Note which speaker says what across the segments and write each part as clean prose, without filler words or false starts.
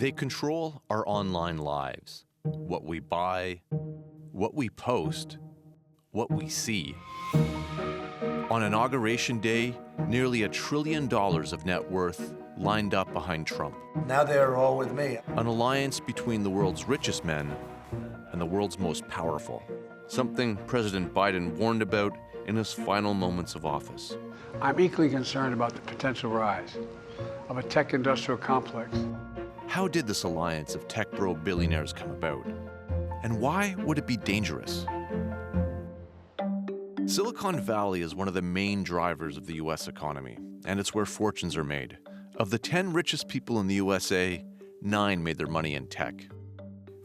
Speaker 1: They control our online lives, what we buy, what we post, what we see. On Inauguration Day, nearly $1 trillion of net worth lined up behind Trump.
Speaker 2: Now they're all with me.
Speaker 1: An alliance between the world's richest men and the world's most powerful. Something President Biden warned about in his final moments of office.
Speaker 3: I'm equally concerned about the potential rise of a tech industrial complex.
Speaker 1: How did this alliance of tech bro billionaires come about? And why would it be dangerous? Silicon Valley is one of the main drivers of the US economy, and it's where fortunes are made. Of the 10 richest people in the USA, 9 made their money in tech.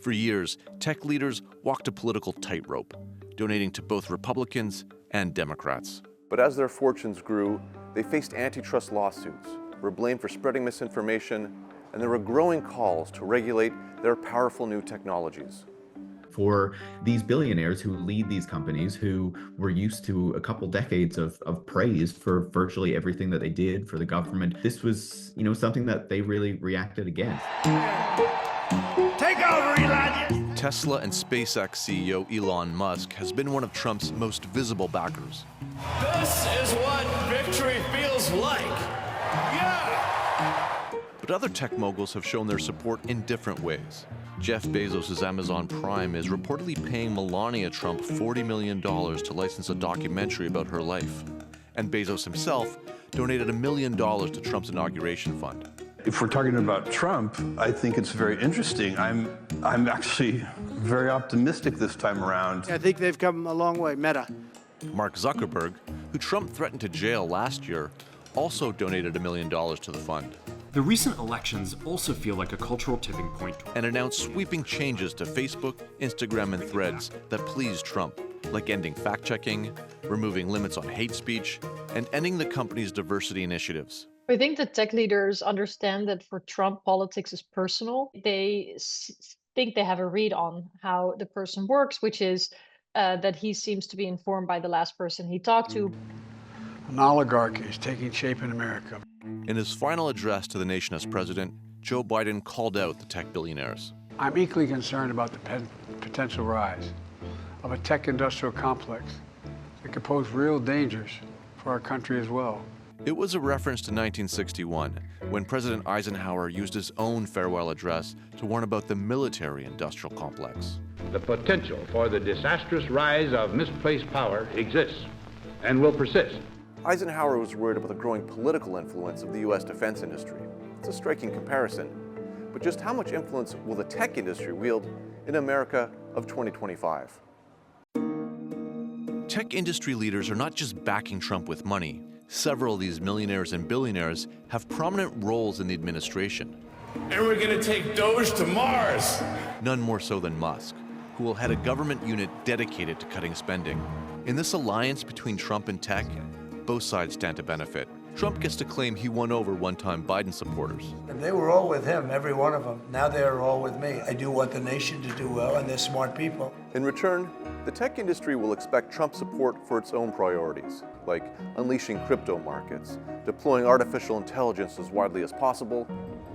Speaker 1: For years, tech leaders walked a political tightrope, donating to both Republicans and Democrats.
Speaker 4: But as their fortunes grew, they faced antitrust lawsuits, were blamed for spreading misinformation, and there were growing calls to regulate their powerful new technologies.
Speaker 5: For these billionaires who lead these companies, who were used to a couple decades of praise for virtually everything that they did for the government, this was, something that they really reacted against.
Speaker 2: Take over, Elijah!
Speaker 1: Tesla and SpaceX CEO Elon Musk has been one of Trump's most visible backers.
Speaker 6: This is what victory feels like. Yeah!
Speaker 1: But other tech moguls have shown their support in different ways. Jeff Bezos' Amazon Prime is reportedly paying Melania Trump $40 million to license a documentary about her life. And Bezos himself donated $1 million to Trump's inauguration fund.
Speaker 7: If we're talking about Trump, I think it's very interesting. I'm actually very optimistic this time around.
Speaker 3: I think they've come a long way, Meta.
Speaker 1: Mark Zuckerberg, who Trump threatened to jail last year, also donated $1 million to the fund.
Speaker 8: The recent elections also feel like a cultural tipping point.
Speaker 1: And announced sweeping changes to Facebook, Instagram, and Threads that pleased Trump, like ending fact-checking, removing limits on hate speech, and ending the company's diversity initiatives.
Speaker 9: I think that tech leaders understand that for Trump, politics is personal. They think they have a read on how the person works, which is that he seems to be informed by the last person he talked to.
Speaker 3: An oligarchy is taking shape in America.
Speaker 1: In his final address to the nation as president, Joe Biden called out the tech billionaires.
Speaker 3: I'm equally concerned about the potential rise of a tech industrial complex that could pose real dangers for our country as well.
Speaker 1: It was a reference to 1961, when President Eisenhower used his own farewell address to warn about the military-industrial complex.
Speaker 10: The potential for the disastrous rise of misplaced power exists and will persist.
Speaker 4: Eisenhower was worried about the growing political influence of the US defense industry. It's a striking comparison. But just how much influence will the tech industry wield in America of 2025?
Speaker 1: Tech industry leaders are not just backing Trump with money. Several of these millionaires and billionaires have prominent roles in the administration.
Speaker 6: And we're gonna take Doge to Mars.
Speaker 1: None more so than Musk, who will head a government unit dedicated to cutting spending. In this alliance between Trump and tech, both sides stand to benefit. Trump gets to claim he won over one-time Biden supporters.
Speaker 2: And they were all with him, every one of them. Now they're all with me. I do want the nation to do well, and they're smart people.
Speaker 4: In return, the tech industry will expect Trump's support for its own priorities, like unleashing crypto markets, deploying artificial intelligence as widely as possible,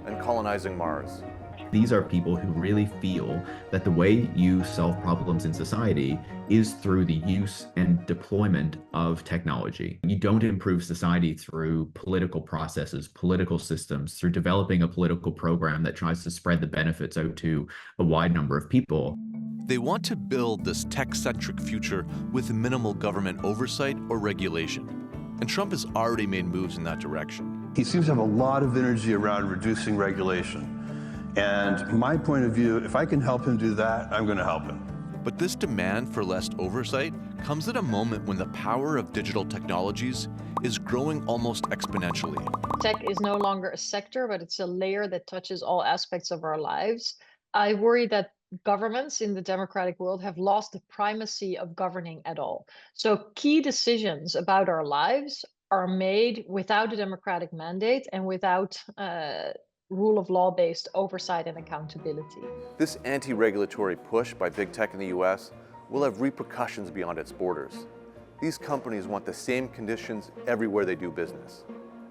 Speaker 4: and colonizing Mars.
Speaker 5: These are people who really feel that the way you solve problems in society is through the use and deployment of technology. You don't improve society through political processes, political systems, through developing a political program that tries to spread the benefits out to a wide number of people.
Speaker 1: They want to build this tech-centric future with minimal government oversight or regulation. And Trump has already made moves in that direction.
Speaker 7: He seems to have a lot of energy around reducing regulation. And my point of view, if I can help him do that, I'm going to help him.
Speaker 1: But this demand for less oversight comes at a moment when the power of digital technologies is growing almost exponentially.
Speaker 9: Tech is no longer a sector, but it's a layer that touches all aspects of our lives. I worry that governments in the democratic world have lost the primacy of governing at all. So key decisions about our lives are made without a democratic mandate and without rule of law-based oversight and accountability.
Speaker 4: This anti-regulatory push by big tech in the US will have repercussions beyond its borders. These companies want the same conditions everywhere they do business,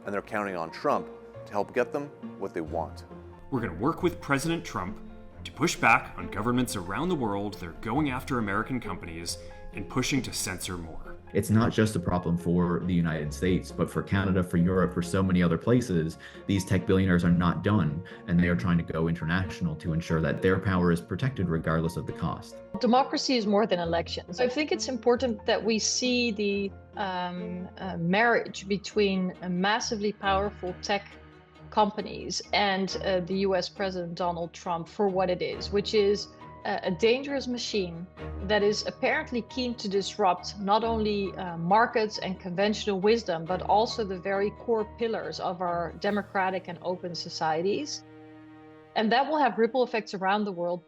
Speaker 4: and they're counting on Trump to help get them what they want.
Speaker 8: We're going to work with President Trump to push back on governments around the world that are going after American companies and pushing to censor more.
Speaker 5: It's not just a problem for the United States, but for Canada, for Europe, for so many other places. These tech billionaires are not done, and they are trying to go international to ensure that their power is protected regardless of the cost.
Speaker 9: Democracy is more than elections. I think it's important that we see the marriage between massively powerful tech companies and the US President Donald Trump for what it is, which is a dangerous machine that is apparently keen to disrupt not only markets and conventional wisdom, but also the very core pillars of our democratic and open societies. And that will have ripple effects around the world,